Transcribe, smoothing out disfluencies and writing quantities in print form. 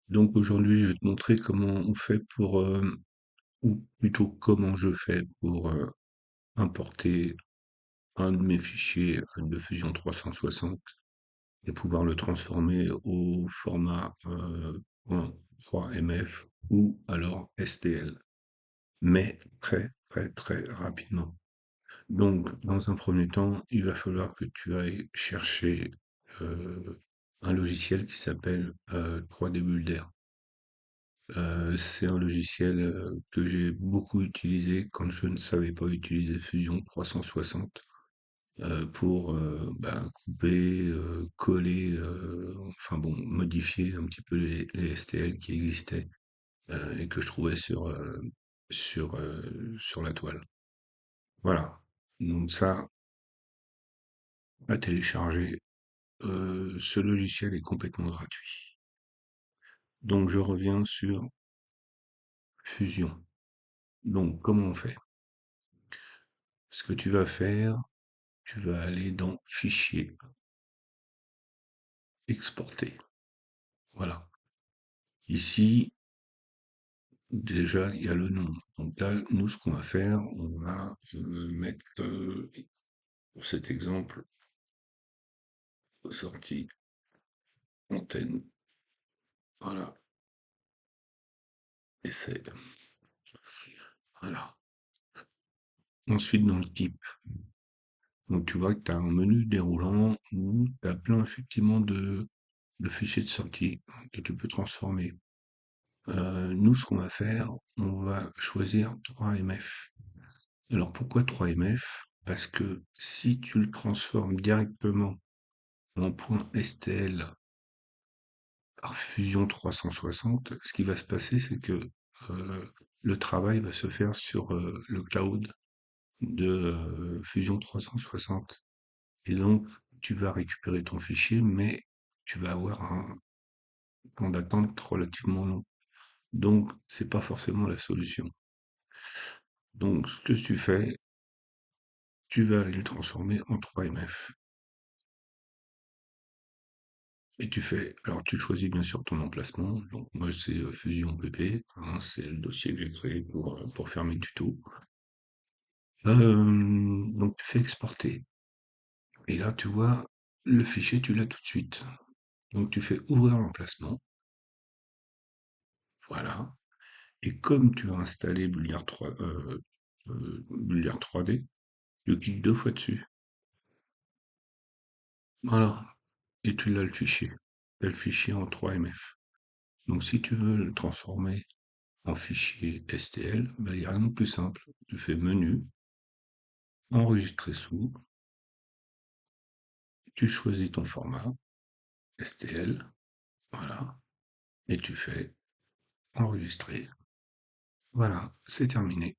Donc aujourd'hui, je vais te montrer comment on fait pour, ou plutôt comment je fais pour importer un de mes fichiers de Fusion 360 et pouvoir le transformer au format .3mf ou alors STL, mais très très très rapidement. Donc, dans un premier temps, il va falloir que tu ailles chercher un logiciel qui s'appelle 3D Builder. C'est un logiciel, que j'ai beaucoup utilisé quand je ne savais pas utiliser Fusion 360, pour, couper, coller, enfin bon, modifier un petit peu les STL qui existaient, et que je trouvais sur la toile. Voilà. Donc ça, à télécharger, ce logiciel est complètement gratuit. Donc je reviens sur Fusion. Donc comment on fait? Ce que tu vas faire, tu vas aller dans Fichier, Exporter. Voilà. Ici, déjà, il y a le nom. Donc là, nous, ce qu'on va faire, on va mettre, pour cet exemple, sortie antenne. Voilà. Essai. Voilà. Ensuite, dans le type. Donc tu vois que tu as un menu déroulant où tu as plein effectivement de fichiers de sortie que tu peux transformer. Nous, ce qu'on va faire, on va choisir 3MF. Alors pourquoi 3MF? Parce que si tu le transformes directement en .stl par Fusion 360, ce qui va se passer, c'est que le travail va se faire sur le cloud de Fusion 360. Et donc, tu vas récupérer ton fichier, mais tu vas avoir un temps d'attente relativement long. Donc, c'est pas forcément la solution. Donc, ce que tu fais, tu vas aller le transformer en 3MF. Et tu fais, alors tu choisis bien sûr ton emplacement. Donc, moi, c'est Fusion PP, hein, c'est le dossier que j'ai créé pour faire mes tutos. Donc, tu fais exporter. Et là, tu vois, le fichier, tu l'as tout de suite. Donc, tu fais ouvrir l'emplacement. Voilà. Et comme tu as installé Bulliard 3D, tu cliques deux fois dessus. Voilà. Et tu l'as le fichier. Tu as le fichier en 3MF. Donc si tu veux le transformer en fichier STL, ben, il n'y a rien de plus simple. Tu fais menu, enregistrer sous, tu choisis ton format, STL, voilà, et tu fais enregistrer. Voilà, c'est terminé.